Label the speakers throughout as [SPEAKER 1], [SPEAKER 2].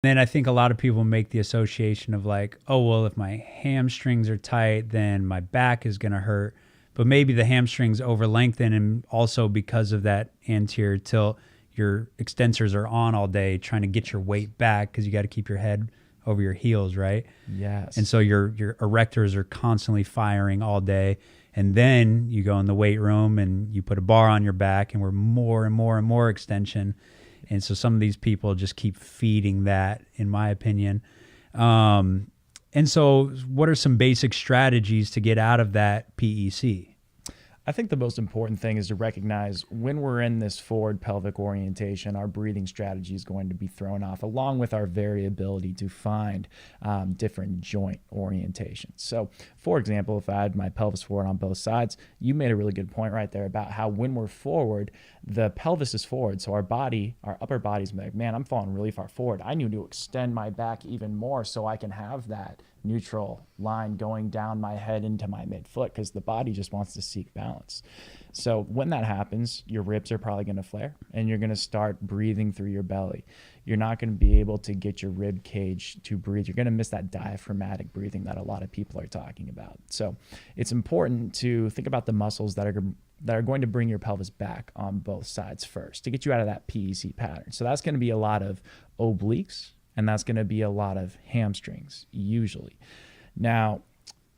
[SPEAKER 1] Then I think a lot of people make the association of like, oh, well, if my hamstrings are tight, then my back is going to hurt. But maybe the hamstrings over lengthen, and also because of that anterior tilt, your extensors are on all day trying to get your weight back because you got to keep your head over your heels, right?
[SPEAKER 2] Yes.
[SPEAKER 1] And so your erectors are constantly firing all day. And then you go in the weight room and you put a bar on your back and we're more and more and more extension. And so some of these people just keep feeding that, in my opinion. And so what are some basic strategies to get out of that PEC?
[SPEAKER 2] I think the most important thing is to recognize when we're in this forward pelvic orientation, our breathing strategy is going to be thrown off, along with our variability to find different joint orientations. So, for example, if I had my pelvis forward on both sides, you made a really good point right there about how when we're forward, the pelvis is forward. So our upper body's like, man, I'm falling really far forward. I need to extend my back even more so I can have that neutral line going down my head into my midfoot, because the body just wants to seek balance. So when that happens, your ribs are probably going to flare and you're going to start breathing through your belly. You're not going to be able to get your rib cage to breathe. You're going to miss that diaphragmatic breathing that a lot of people are talking about. So it's important to think about the muscles that are going to bring your pelvis back on both sides first to get you out of that PEC pattern. So that's going to be a lot of obliques, and that's going to be a lot of hamstrings usually. Now,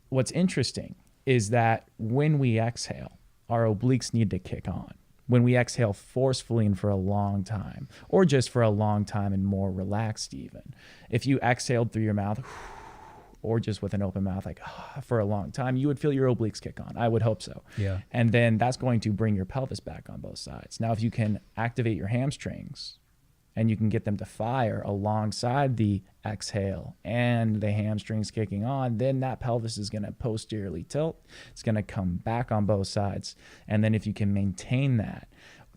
[SPEAKER 2] what's interesting is that when we exhale, our obliques need to kick on. When we exhale forcefully and for a long time, or just for a long time and more relaxed even. If you exhaled through your mouth, or just with an open mouth, like for a long time, you would feel your obliques kick on. I would hope so.
[SPEAKER 1] Yeah.
[SPEAKER 2] And then that's going to bring your pelvis back on both sides. Now, if you can activate your hamstrings and you can get them to fire alongside the exhale and the hamstrings kicking on, then that pelvis is going to posteriorly tilt. It's going to come back on both sides. And then if you can maintain that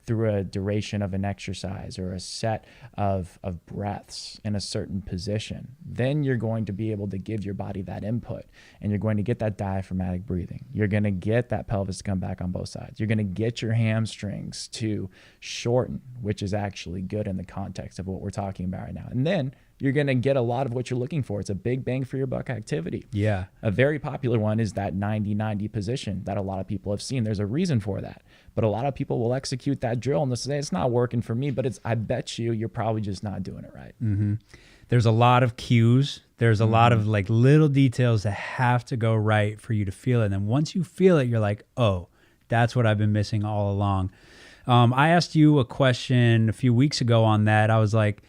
[SPEAKER 2] through a duration of an exercise or a set of breaths in a certain position, then you're going to be able to give your body that input, and you're going to get that diaphragmatic breathing. You're going to get that pelvis to come back on both sides. You're going to get your hamstrings to shorten, which is actually good in the context of what we're talking about right now. And then you're going to get a lot of what you're looking for. It's a big bang for your buck activity.
[SPEAKER 1] Yeah.
[SPEAKER 2] A very popular one is that 90-90 position that a lot of people have seen. There's a reason for that. But a lot of people will execute that drill and they'll say, it's not working for me, but I bet you're probably just not doing it right.
[SPEAKER 1] Mm-hmm. There's a lot of cues. There's a lot of like little details that have to go right for you to feel it. And then once you feel it, you're like, oh, that's what I've been missing all along. I asked you a question a few weeks ago on that. I was like,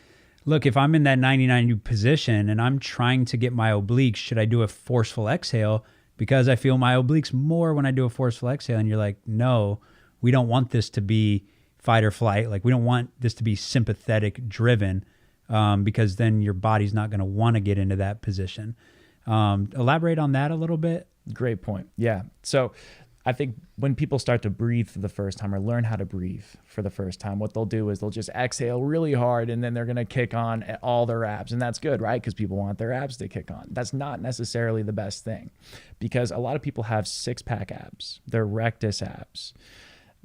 [SPEAKER 1] look, if I'm in that 90-90 position and I'm trying to get my obliques, should I do a forceful exhale? Because I feel my obliques more when I do a forceful exhale. And you're like, no, we don't want this to be fight or flight. Like, we don't want this to be sympathetic driven, because then your body's not going to want to get into that position. Elaborate on that a little bit.
[SPEAKER 2] Great point. Yeah. So I think when people start to breathe for the first time or learn how to breathe for the first time, what they'll do is they'll just exhale really hard and then they're going to kick on all their abs. And that's good, right? Because people want their abs to kick on. That's not necessarily the best thing, because a lot of people have six-pack abs. They're rectus abs.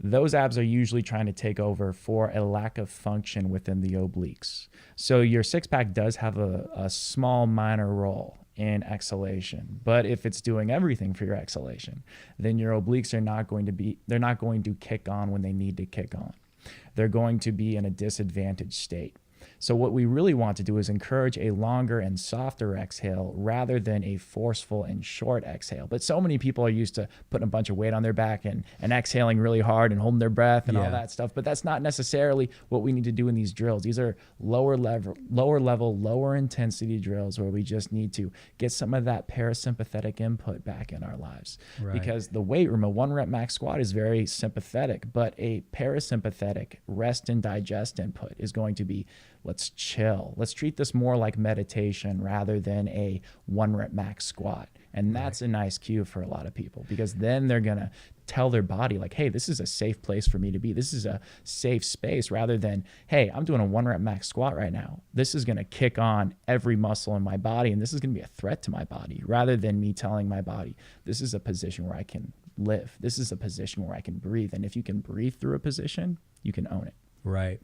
[SPEAKER 2] Those abs are usually trying to take over for a lack of function within the obliques. So your six-pack does have a small minor role in exhalation, but if it's doing everything for your exhalation, then your obliques are not going to kick on when they need to kick on. They're going to be in a disadvantaged state. So what we really want to do is encourage a longer and softer exhale rather than a forceful and short exhale. But so many people are used to putting a bunch of weight on their back and exhaling really hard and holding their breath and all that stuff. But that's not necessarily what we need to do in these drills. These are lower level, lower intensity drills where we just need to get some of that parasympathetic input back in our lives.
[SPEAKER 1] Right.
[SPEAKER 2] Because the weight room, a 1 rep max squat, is very sympathetic, but a parasympathetic rest and digest input is going to be, let's chill. Let's treat this more like meditation rather than a 1 rep max squat. And that's a nice cue for a lot of people, because then they're going to tell their body like, hey, this is a safe place for me to be. This is a safe space, rather than, hey, I'm doing a 1 rep max squat right now. This is going to kick on every muscle in my body, and this is going to be a threat to my body, rather than me telling my body, this is a position where I can live. This is a position where I can breathe. And if you can breathe through a position, you can own it.
[SPEAKER 1] Right.